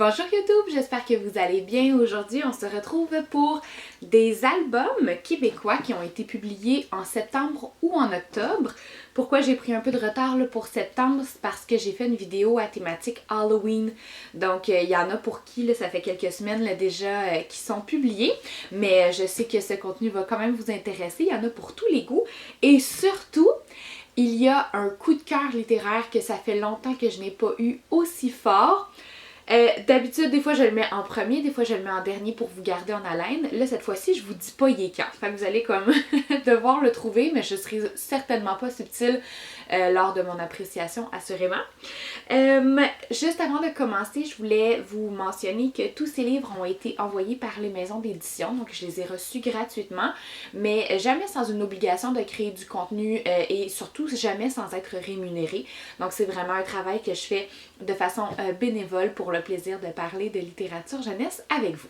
Bonjour YouTube, j'espère que vous allez bien. Aujourd'hui, on se retrouve pour des albums québécois qui ont été publiés en septembre ou en octobre. Pourquoi j'ai pris un peu de retard là, pour septembre? C'est parce que j'ai fait une vidéo à thématique Halloween. Donc, il y en a pour qui, là, ça fait quelques semaines là, déjà qui sont publiés. Mais je sais que ce contenu va quand même vous intéresser. Il y en a pour tous les goûts. Et surtout, il y a un coup de cœur littéraire que ça fait longtemps que je n'ai pas eu aussi fort. D'habitude, des fois je le mets en premier, des fois je le mets en dernier pour vous garder en haleine. Là, cette fois-ci, je vous dis pas il est quand. Fait que vous allez comme devoir le trouver, mais je serai certainement pas subtile lors de mon appréciation, assurément. Juste avant de commencer, je voulais vous mentionner que tous ces livres ont été envoyés par les maisons d'édition, donc je les ai reçus gratuitement, mais jamais sans une obligation de créer du contenu et surtout jamais sans être rémunéré. Donc c'est vraiment un travail que je fais de façon bénévole pour le plaisir de parler de littérature jeunesse avec vous.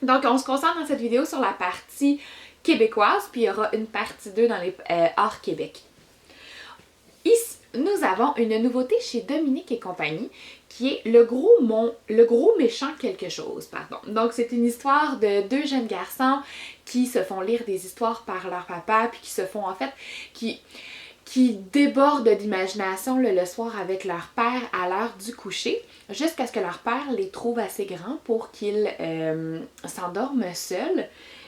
Donc on se concentre dans cette vidéo sur la partie québécoise, puis il y aura une partie 2 dans les hors Québec. Ici, nous avons une nouveauté chez Dominique et compagnie qui est le gros méchant quelque chose, pardon. Donc c'est une histoire de deux jeunes garçons qui se font lire des histoires par leur papa, puis qui se font en fait, qui débordent d'imagination le soir avec leur père à l'heure du coucher, jusqu'à ce que leur père les trouve assez grands pour qu'ils s'endorment seuls.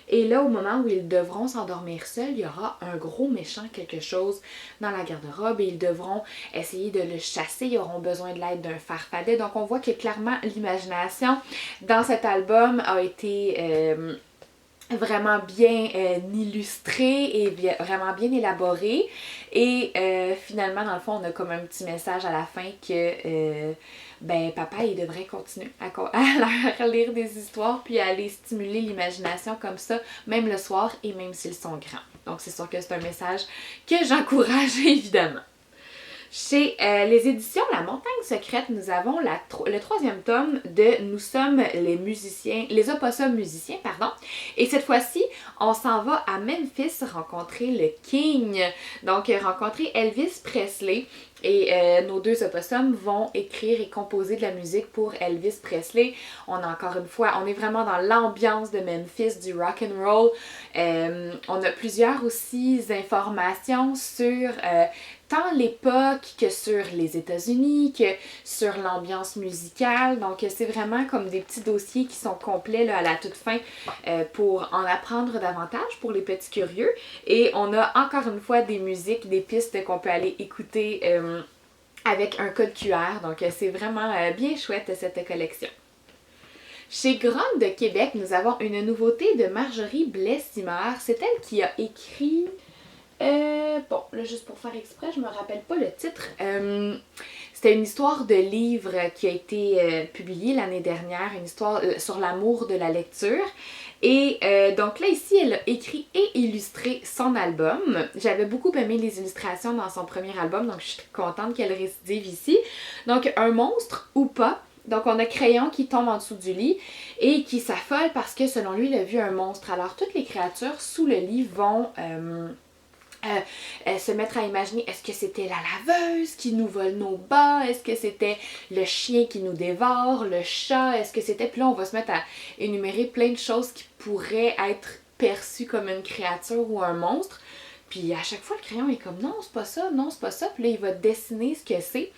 Et là, au moment où ils devront s'endormir seuls, il y aura un gros méchant quelque chose dans la garde-robe et ils devront essayer de le chasser. Ils auront besoin de l'aide d'un farfadet. Donc on voit que clairement l'imagination dans cet album a été vraiment bien illustré et vraiment bien élaboré. Et finalement, dans le fond, on a comme un petit message à la fin que papa, il devrait continuer à leur lire des histoires puis à aller stimuler l'imagination comme ça, même le soir et même s'ils sont grands. Donc c'est sûr que c'est un message que j'encourage évidemment. Chez les éditions La Montagne Secrète, nous avons le troisième tome de Nous sommes les opossums musiciens, pardon. Et cette fois-ci, on s'en va à Memphis rencontrer le King. Donc, rencontrer Elvis Presley. Et nos deux opossums vont écrire et composer de la musique pour Elvis Presley. On est vraiment dans l'ambiance de Memphis, du rock and roll. On a plusieurs aussi informations sur tant l'époque que sur les États-Unis, que sur l'ambiance musicale. Donc c'est vraiment comme des petits dossiers qui sont complets là, à la toute fin pour en apprendre davantage pour les petits curieux. Et on a encore une fois des musiques, des pistes qu'on peut aller écouter avec un code QR. Donc c'est vraiment bien chouette cette collection. Chez Gronde de Québec, nous avons une nouveauté de Marjorie Blais-Simard. C'est elle qui a écrit... bon, là, juste pour faire exprès, je me rappelle pas le titre. C'était une histoire de livre qui a été publiée l'année dernière, une histoire sur l'amour de la lecture. Et donc là, ici, elle a écrit et illustré son album. J'avais beaucoup aimé les illustrations dans son premier album, donc je suis contente qu'elle récidive ici. Donc, un monstre ou pas. Donc, on a Crayon qui tombe en dessous du lit et qui s'affole parce que, selon lui, il a vu un monstre. Alors, toutes les créatures sous le lit vont... se mettre à imaginer, est-ce que c'était la laveuse qui nous vole nos bas? Est-ce que c'était le chien qui nous dévore? Le chat? Est-ce que c'était... Puis là, on va se mettre à énumérer plein de choses qui pourraient être perçues comme une créature ou un monstre. Puis à chaque fois, le crayon est comme, non, c'est pas ça, non, c'est pas ça. Puis là, il va dessiner ce que c'est.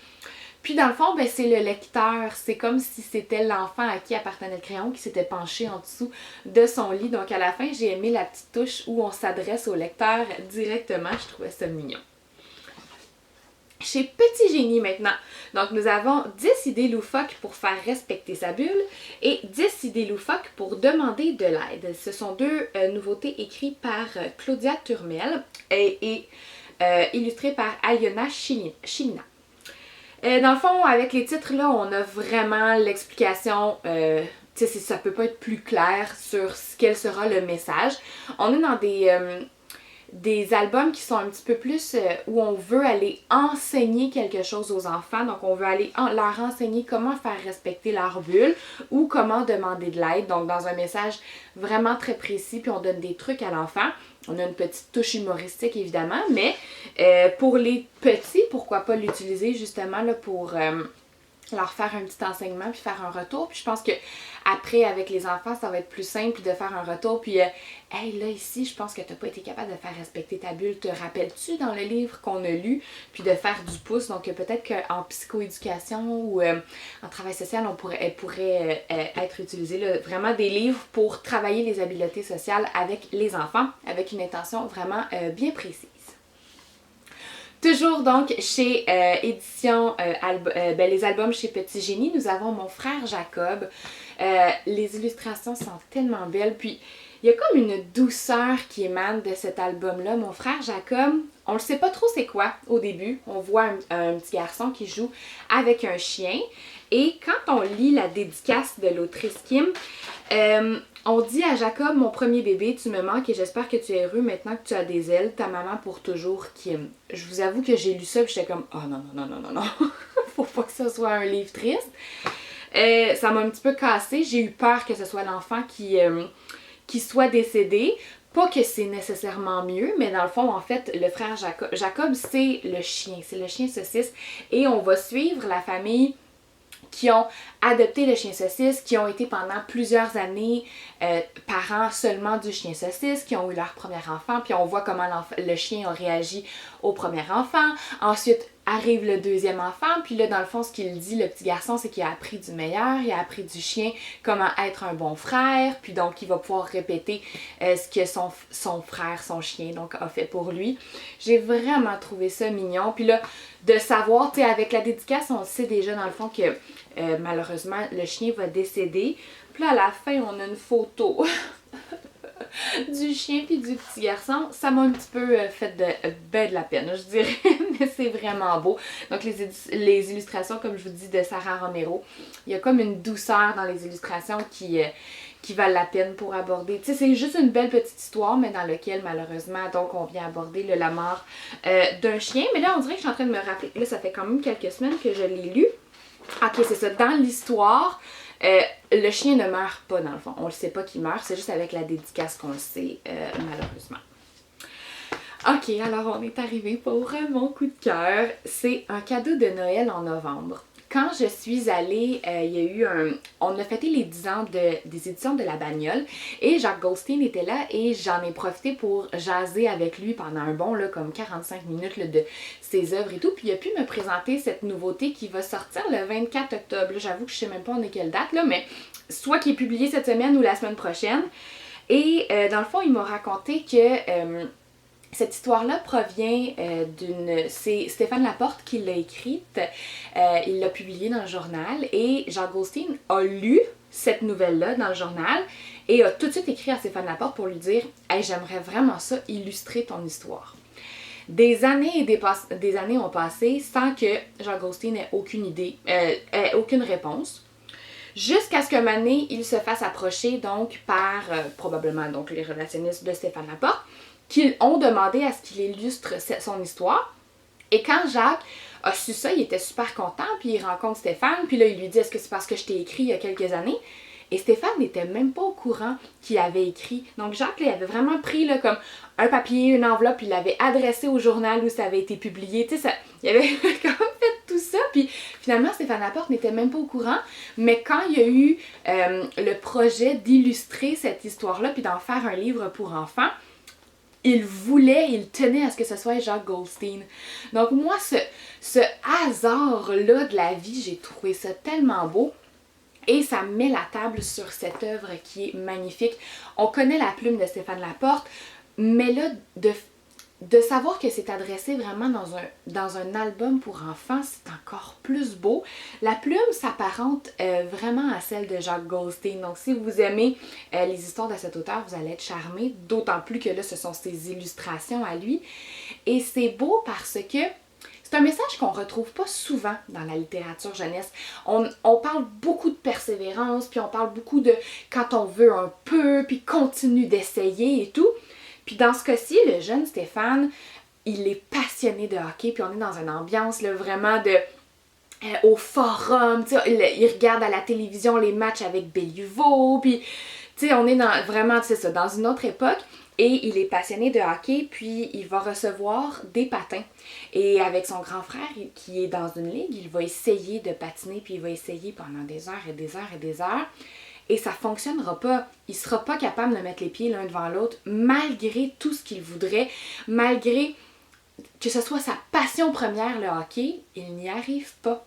Puis dans le fond, c'est le lecteur. C'est comme si c'était l'enfant à qui appartenait le crayon qui s'était penché en dessous de son lit. Donc à la fin, j'ai aimé la petite touche où on s'adresse au lecteur directement. Je trouvais ça mignon. Chez Petit Génie maintenant, donc nous avons 10 idées loufoques pour faire respecter sa bulle et 10 idées loufoques pour demander de l'aide. Ce sont deux nouveautés écrites par Claudia Turmel et illustrées par Aliona Chilina. Dans le fond, avec les titres là, on a vraiment l'explication, ça peut pas être plus clair sur quel sera le message. On est dans des albums qui sont un petit peu plus où on veut aller enseigner quelque chose aux enfants. Donc on veut aller leur enseigner comment faire respecter leur bulle ou comment demander de l'aide. Donc dans un message vraiment très précis, puis on donne des trucs à l'enfant. On a une petite touche humoristique évidemment, mais pour les petits, pourquoi pas l'utiliser justement là, pour leur faire un petit enseignement puis faire un retour. Puis je pense que après avec les enfants, ça va être plus simple de faire un retour. Puis hey, là ici, je pense que t'as pas été capable de faire respecter ta bulle. Te rappelles-tu dans le livre qu'on a lu? Puis de faire du pouce. Donc peut-être qu'en psychoéducation ou en travail social, elle pourrait être utilisée. Là, vraiment des livres pour travailler les habiletés sociales avec les enfants, avec une intention vraiment bien précise. Toujours donc chez Édition les albums chez Petit Génie, nous avons Mon frère Jacob. Les illustrations sont tellement belles, puis il y a comme une douceur qui émane de cet album-là. Mon frère Jacob, on le sait pas trop c'est quoi au début. On voit un petit garçon qui joue avec un chien. Et quand on lit la dédicace de l'autrice Kim, on dit à Jacob, mon premier bébé, tu me manques et j'espère que tu es heureux maintenant que tu as des ailes, ta maman pour toujours, Kim. Je vous avoue que j'ai lu ça et j'étais comme, oh non, non, non, non, non, non, faut pas que ce soit un livre triste. Ça m'a un petit peu cassée, j'ai eu peur que ce soit l'enfant qui soit décédé. Pas que c'est nécessairement mieux, mais dans le fond, en fait, le frère Jacob, c'est le chien saucisse. Et on va suivre la famille qui ont adopté le chien saucisse, qui ont été pendant plusieurs années parents seulement du chien saucisse, qui ont eu leur premier enfant, puis on voit comment le chien a réagi au premier enfant. Ensuite arrive le deuxième enfant, puis là dans le fond ce qu'il dit, le petit garçon, c'est qu'il a appris du meilleur, il a appris du chien comment être un bon frère, puis donc il va pouvoir répéter ce que son frère, son chien donc a fait pour lui. J'ai vraiment trouvé ça mignon, puis là de savoir, tu sais, avec la dédicace, on sait déjà dans le fond que malheureusement le chien va décéder, puis là à la fin on a une photo du chien puis du petit garçon. Ça m'a un petit peu fait de la peine, je dirais, mais c'est vraiment beau. Donc les illustrations, comme je vous dis, de Sarah Romero, il y a comme une douceur dans les illustrations qui valent la peine pour aborder. Tu sais, c'est juste une belle petite histoire, mais dans laquelle, malheureusement, donc on vient aborder la mort d'un chien. Mais là, on dirait que je suis en train de me rappeler, là, ça fait quand même quelques semaines que je l'ai lu. Ok, c'est ça, dans l'histoire, le chien ne meurt pas dans le fond. On ne sait pas qu'il meurt, c'est juste avec la dédicace qu'on le sait, malheureusement. Ok, alors on est arrivé pour mon coup de cœur. C'est un cadeau de Noël en novembre. Quand je suis allée, il y a eu on a fêté les 10 ans des éditions de La Bagnole et Jacques Goldstein était là et j'en ai profité pour jaser avec lui pendant un bon, là, comme 45 minutes là, de ses œuvres et tout. Puis il a pu me présenter cette nouveauté qui va sortir le 24 octobre. J'avoue que je sais même pas on est quelle date, là, mais soit qui est publié cette semaine ou la semaine prochaine. Et dans le fond, il m'a raconté que cette histoire-là provient c'est Stéphane Laporte qui l'a écrite. Il l'a publiée dans le journal et Jacques Goldstein a lu cette nouvelle-là dans le journal et a tout de suite écrit à Stéphane Laporte pour lui dire « Hey, j'aimerais vraiment ça, illustrer ton histoire. » Des années ont passé sans que Jacques Goldstein ait aucune idée, aucune réponse. Jusqu'à ce qu'un moment donné, il se fasse approcher donc par probablement donc les relationnistes de Stéphane Laporte qui ont demandé à ce qu'il illustre son histoire. Et quand Jacques a su ça, il était super content, puis il rencontre Stéphane, puis là il lui dit « Est-ce que c'est parce que je t'ai écrit il y a quelques années? » Et Stéphane n'était même pas au courant qu'il avait écrit. Donc Jacques, là, il avait vraiment pris là, comme un papier, une enveloppe, puis il l'avait adressé au journal où ça avait été publié. Tu sais, il avait quand même fait tout ça. Puis finalement, Stéphane Laporte n'était même pas au courant. Mais quand il y a eu le projet d'illustrer cette histoire-là, puis d'en faire un livre pour enfants, il tenait à ce que ce soit Jacques Goldstein. Donc moi, ce hasard-là de la vie, j'ai trouvé ça tellement beau. Et ça met la table sur cette œuvre qui est magnifique. On connaît la plume de Stéphane Laporte, mais là, de savoir que c'est adressé vraiment dans un album pour enfants, c'est encore plus beau. La plume s'apparente vraiment à celle de Jacques Goldstein. Donc si vous aimez les histoires de cet auteur, vous allez être charmés, d'autant plus que là, ce sont ses illustrations à lui. Et c'est beau parce que c'est un message qu'on retrouve pas souvent dans la littérature jeunesse. On parle beaucoup de persévérance, puis on parle beaucoup de quand on veut un peu, puis continue d'essayer et tout. Puis dans ce cas-ci, le jeune Stéphane, il est passionné de hockey, puis on est dans une ambiance là, vraiment de au forum, tu sais, il regarde à la télévision les matchs avec Béliveau, puis tu sais, on est vraiment, c'est ça, dans une autre époque. Et il est passionné de hockey, puis il va recevoir des patins. Et avec son grand frère qui est dans une ligue, il va essayer de patiner, puis il va essayer pendant des heures et des heures et des heures. Et ça fonctionnera pas. Il sera pas capable de mettre les pieds l'un devant l'autre, malgré tout ce qu'il voudrait, malgré que ce soit sa passion première, le hockey, il n'y arrive pas.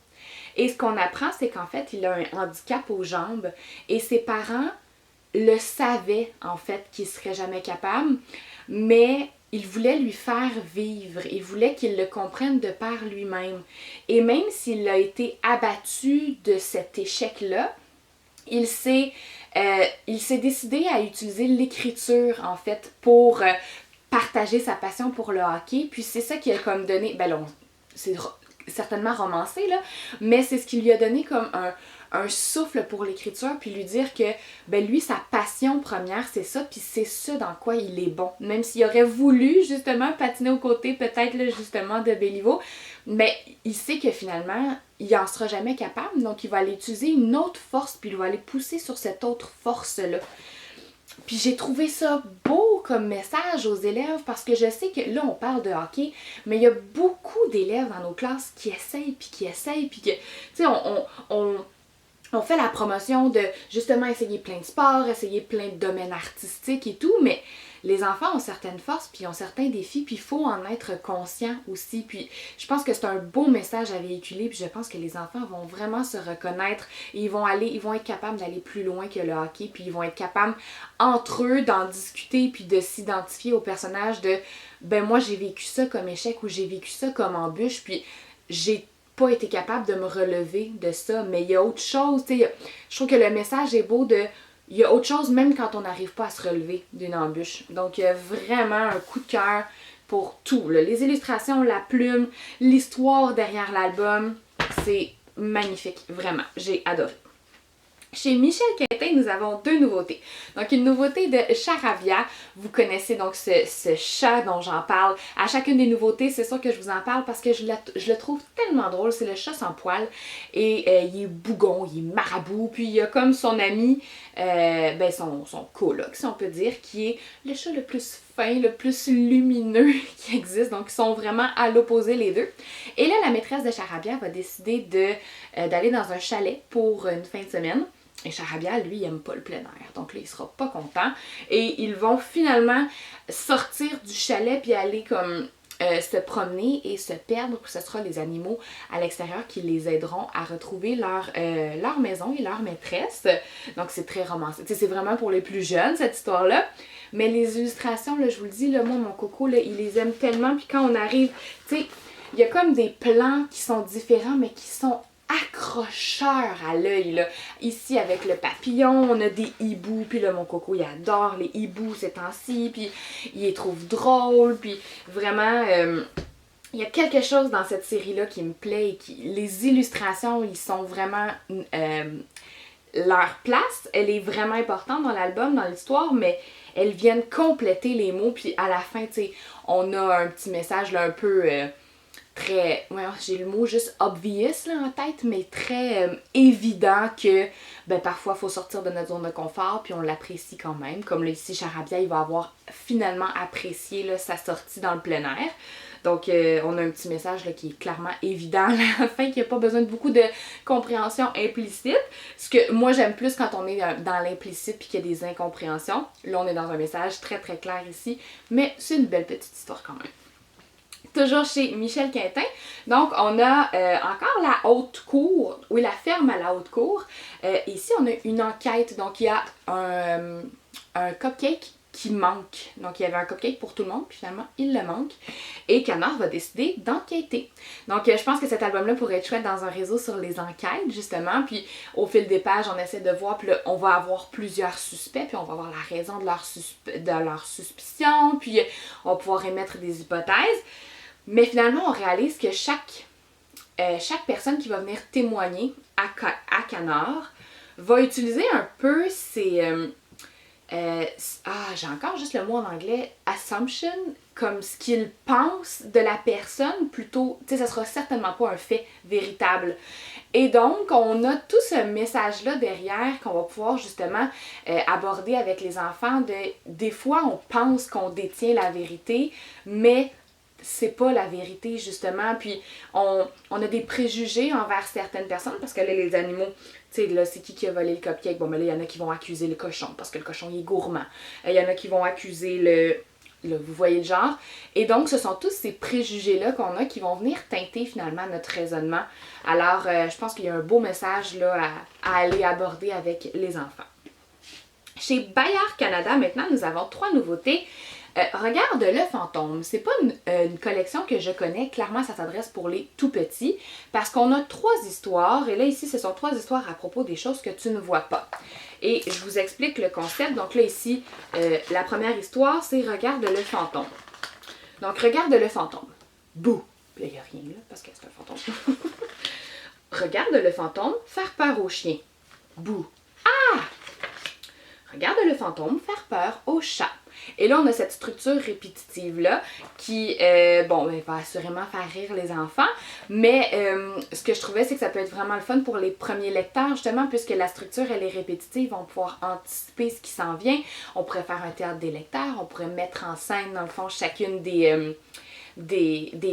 Et ce qu'on apprend, c'est qu'en fait, il a un handicap aux jambes et ses parents le savait en fait qu'il serait jamais capable, mais il voulait lui faire vivre, il voulait qu'il le comprenne de par lui-même. Et même s'il a été abattu de cet échec-là, il s'est décidé à utiliser l'écriture en fait pour partager sa passion pour le hockey. Puis c'est ça qui a comme donné, ben là, c'est certainement romancé là, mais c'est ce qui lui a donné comme un souffle pour l'écriture, puis lui dire que ben lui, sa passion première, c'est ça, puis c'est ce dans quoi il est bon. Même s'il aurait voulu justement patiner aux côtés peut-être là, justement de Béliveau, mais il sait que finalement, il en sera jamais capable, donc il va aller utiliser une autre force, puis il va aller pousser sur cette autre force-là. Puis j'ai trouvé ça beau comme message aux élèves parce que je sais que là on parle de hockey, mais il y a beaucoup d'élèves dans nos classes qui essayent, puis que, tu sais, on fait la promotion de justement essayer plein de sports, essayer plein de domaines artistiques et tout, mais les enfants ont certaines forces, puis ont certains défis, puis il faut en être conscient aussi. Puis je pense que c'est un beau message à véhiculer, puis je pense que les enfants vont vraiment se reconnaître et ils vont être capables d'aller plus loin que le hockey, puis ils vont être capables entre eux d'en discuter, puis de s'identifier au personnage de ben moi j'ai vécu ça comme échec ou j'ai vécu ça comme embûche, puis j'ai pas été capable de me relever de ça, mais il y a autre chose, tu sais, je trouve que le message est beau de il y a autre chose même quand on n'arrive pas à se relever d'une embûche. Donc il y a vraiment un coup de cœur pour tout, là. Les illustrations, la plume, l'histoire derrière l'album, c'est magnifique, vraiment, j'ai adoré. Chez Michel Quintin, nous avons deux nouveautés. Donc, une nouveauté de Charabia. Vous connaissez donc ce chat dont j'en parle. À chacune des nouveautés, c'est sûr que je vous en parle parce que je le trouve tellement drôle. C'est le chat sans poil. Et il est bougon, il est marabout. Puis, il y a comme son ami, son coloc, si on peut dire, qui est le chat le plus fin, le plus lumineux qui existe. Donc, ils sont vraiment à l'opposé les deux. Et là, la maîtresse de Charabia va décider d'aller dans un chalet pour une fin de semaine. Et Charabia, lui, il aime pas le plein air. Donc là, il sera pas content. Et ils vont finalement sortir du chalet puis aller comme se promener et se perdre. Ce sera les animaux à l'extérieur qui les aideront à retrouver leur maison et leur maîtresse. Donc c'est très romancé. T'sais, c'est vraiment pour les plus jeunes, cette histoire-là. Mais les illustrations, là, je vous le dis, là, moi, mon coco, là, il les aime tellement. Puis quand on arrive, tu sais, il y a comme des plans qui sont différents, mais qui sont accrocheur à l'œil, là. Ici, avec le papillon, on a des hiboux, puis là, mon coco, il adore les hiboux ces temps-ci, puis il les trouve drôles, puis vraiment, il y a quelque chose dans cette série-là qui me plaît, et les illustrations, ils sont vraiment... leur place, elle est vraiment importante dans l'album, dans l'histoire, mais elles viennent compléter les mots, puis à la fin, tu sais, on a un petit message, là, un peu... très, ouais, j'ai le mot juste obvious là, en tête, mais très évident que ben, parfois il faut sortir de notre zone de confort puis on l'apprécie quand même. Comme là ici, Charabia, il va avoir finalement apprécié là, sa sortie dans le plein air. Donc on a un petit message là, qui est clairement évident à la fin, qu'il n'y a pas besoin de beaucoup de compréhension implicite. Ce que moi j'aime plus quand on est dans l'implicite puis qu'il y a des incompréhensions. Là on est dans un message très très clair ici, mais c'est une belle petite histoire quand même. Toujours chez Michel Quintin. Donc, on a encore la haute cour, oui, la ferme à la haute cour. Ici, on a une enquête. Donc, il y a un cupcake qui manque. Donc, il y avait un cupcake pour tout le monde, puis finalement, il le manque. Et Canard va décider d'enquêter. Donc, je pense que cet album-là pourrait être chouette dans un réseau sur les enquêtes, justement. Puis, au fil des pages, on essaie de voir, puis là, on va avoir plusieurs suspects, puis on va voir la raison de leur suspicion, puis on va pouvoir émettre des hypothèses. Mais finalement, on réalise que chaque personne qui va venir témoigner à Canard va utiliser un peu ces... j'ai encore juste le mot en anglais, assumption, comme ce qu'il pense de la personne plutôt, tu sais, ça sera certainement pas un fait véritable. Et donc, on a tout ce message-là derrière qu'on va pouvoir justement aborder avec les enfants. Des fois, on pense qu'on détient la vérité, mais c'est pas la vérité, justement. Puis, on a des préjugés envers certaines personnes, parce que là, les animaux, tu sais, là, c'est qui a volé le cupcake? Bon, mais là, il y en a qui vont accuser le cochon, parce que le cochon, il est gourmand. Il y en a qui vont accuser là, vous voyez le genre. Et donc, ce sont tous ces préjugés-là qu'on a qui vont venir teinter finalement notre raisonnement. Alors, je pense qu'il y a un beau message là, à aller aborder avec les enfants. Chez Bayard Canada, maintenant, nous avons 3 nouveautés. Regarde le fantôme. C'est pas une collection que je connais. Clairement, ça s'adresse pour les tout petits parce qu'on a 3 histoires. Et là, ici, ce sont 3 histoires à propos des choses que tu ne vois pas. Et je vous explique le concept. Donc là, ici, la première histoire, c'est Regarde le fantôme. Donc, regarde le fantôme. Bouh! Là, il n'y a rien là parce que c'est un fantôme. Regarde le fantôme faire peur aux chiens. Bouh! Ah! Regarde le fantôme faire peur au chat. Et là, on a cette structure répétitive-là qui, va assurément faire rire les enfants, mais ce que je trouvais, c'est que ça peut être vraiment le fun pour les premiers lecteurs, justement, puisque la structure, elle est répétitive, on va pouvoir anticiper ce qui s'en vient. On pourrait faire un théâtre des lecteurs, on pourrait mettre en scène, dans le fond, chacune des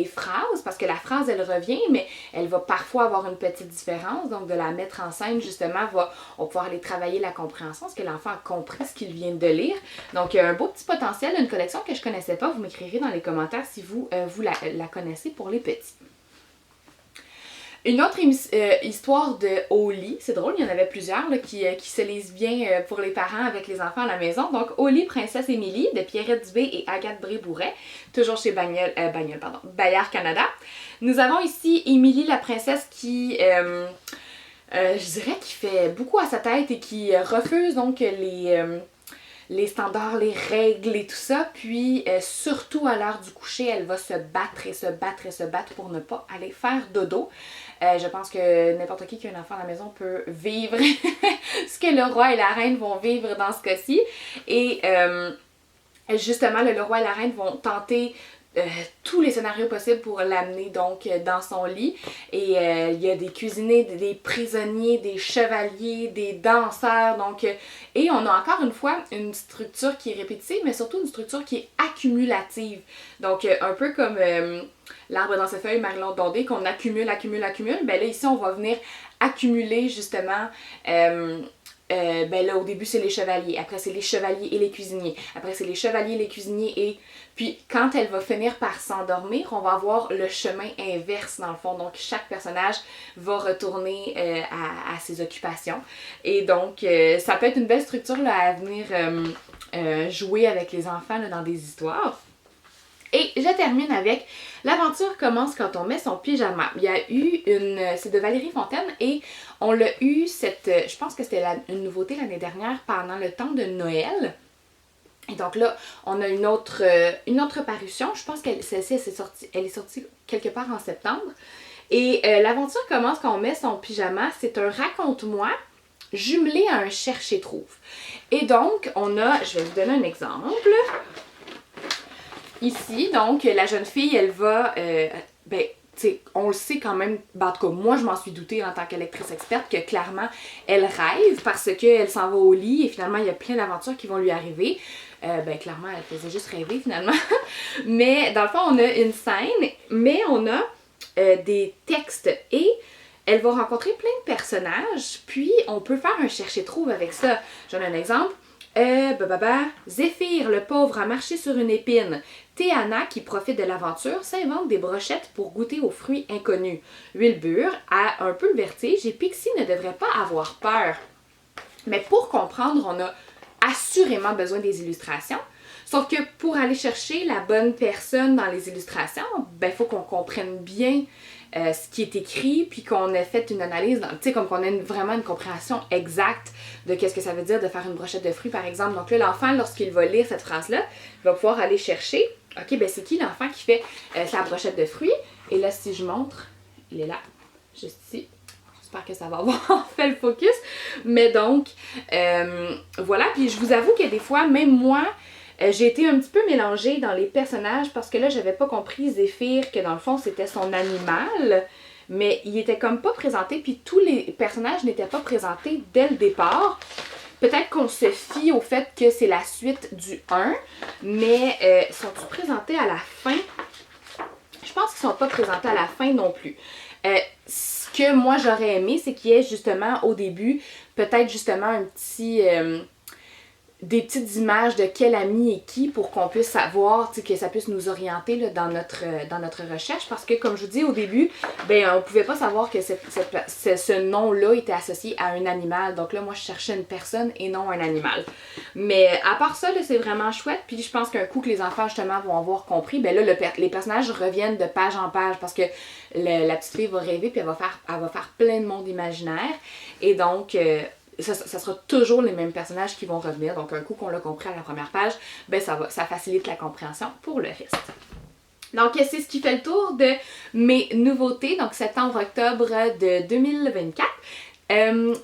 phrases, parce que la phrase, elle revient, mais elle va parfois avoir une petite différence. Donc, de la mettre en scène, justement, on va pouvoir aller travailler la compréhension, est-ce que l'enfant a compris ce qu'il vient de lire. Donc, il y a un beau petit potentiel, une collection que je ne connaissais pas. Vous m'écrirez dans les commentaires si vous la connaissez pour les petits. Une autre histoire de Au lit, c'est drôle, il y en avait plusieurs là, qui se lisent bien pour les parents avec les enfants à la maison. Donc, Au lit, Princesse Émilie de Pierrette Dubé et Agathe Bré-Bourret, toujours chez Bayard Canada. Nous avons ici Émilie la princesse qui, je dirais, qui fait beaucoup à sa tête et qui refuse donc les standards, les règles et tout ça. Puis, surtout à l'heure du coucher, elle va se battre et se battre et se battre pour ne pas aller faire dodo. Je pense que n'importe qui a un enfant à la maison peut vivre ce que le roi et la reine vont vivre dans ce cas-ci. Et justement, le roi et la reine vont tenter tous les scénarios possibles pour l'amener donc dans son lit. Et il y a des cuisiniers, des prisonniers, des chevaliers, des danseurs. Donc, et on a encore une fois une structure qui est répétitive, mais surtout une structure qui est accumulative. Donc, un peu comme L'arbre dans ses feuilles, Marilyn Dondé, qu'on accumule. Ben là, ici, on va venir accumuler justement... là, au début, c'est les chevaliers. Après, c'est les chevaliers et les cuisiniers. Après, c'est les chevaliers, les cuisiniers et... Puis, quand elle va finir par s'endormir, on va avoir le chemin inverse, dans le fond. Donc, chaque personnage va retourner à ses occupations. Et donc, ça peut être une belle structure là, à venir jouer avec les enfants là, dans des histoires. Et je termine avec L'aventure commence quand on met son pyjama. Il y a eu c'est de Valérie Fontaine et on l'a eu je pense que c'était une nouveauté l'année dernière pendant le temps de Noël. Et donc là, on a une autre parution. Je pense que celle-ci, elle est sortie quelque part en septembre. Et L'aventure commence quand on met son pyjama. C'est un raconte-moi jumelé à un cherche-et-trouve. Et donc, je vais vous donner un exemple. Ici, donc, la jeune fille, elle va, on le sait quand même, en tout cas, moi, je m'en suis doutée en tant que lectrice experte que clairement, elle rêve parce qu'elle s'en va au lit et finalement, il y a plein d'aventures qui vont lui arriver. Clairement, elle faisait juste rêver finalement. Mais dans le fond, on a une scène, mais on a des textes et elle va rencontrer plein de personnages, puis on peut faire un cherche-et-trouve avec ça. J'en ai un exemple. Zéphyr, le pauvre, a marché sur une épine. Théana, qui profite de l'aventure, s'invente des brochettes pour goûter aux fruits inconnus. Wilbur a un peu le vertige et Pixie ne devrait pas avoir peur. Mais pour comprendre, on a assurément besoin des illustrations. Sauf que pour aller chercher la bonne personne dans les illustrations, il faut qu'on comprenne bien ce qui est écrit, puis qu'on ait fait une analyse, tu sais, comme qu'on ait vraiment une compréhension exacte de qu'est-ce que ça veut dire de faire une brochette de fruits, par exemple. Donc là, l'enfant, lorsqu'il va lire cette phrase-là, il va pouvoir aller chercher, ok, c'est qui l'enfant qui fait sa brochette de fruits? Et là, si je montre, il est là, juste ici. J'espère que ça va avoir fait le focus. Mais donc, voilà, puis je vous avoue que des fois, même moi, J'ai été un petit peu mélangée dans les personnages parce que là, j'avais pas compris Zéphyr que dans le fond, c'était son animal. Mais il était comme pas présenté, puis tous les personnages n'étaient pas présentés dès le départ. Peut-être qu'on se fie au fait que c'est la suite du 1, mais sont-ils présentés à la fin? Je pense qu'ils sont pas présentés à la fin non plus. Ce que moi j'aurais aimé, c'est qu'il y ait justement au début, peut-être justement un petit... des petites images de quel ami est qui pour qu'on puisse savoir, que ça puisse nous orienter là, dans notre recherche. Parce que, comme je vous dis au début, ben, on pouvait pas savoir que ce nom-là était associé à un animal. Donc là, moi, je cherchais une personne et non un animal. Mais à part ça, là, c'est vraiment chouette. Puis je pense qu'un coup que les enfants, justement, vont avoir compris, ben là, les personnages reviennent de page en page parce que la petite fille va rêver puis elle va faire plein de monde imaginaire. Et donc... ça sera toujours les mêmes personnages qui vont revenir. Donc, un coup qu'on l'a compris à la première page, ben ça facilite la compréhension pour le reste. Donc, c'est ce qui fait le tour de mes nouveautés, donc septembre-octobre de 2024.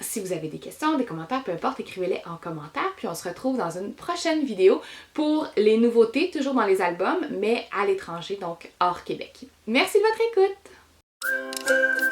Si vous avez des questions, des commentaires, peu importe, écrivez-les en commentaire. Puis on se retrouve dans une prochaine vidéo pour les nouveautés, toujours dans les albums, mais à l'étranger, donc hors Québec. Merci de votre écoute!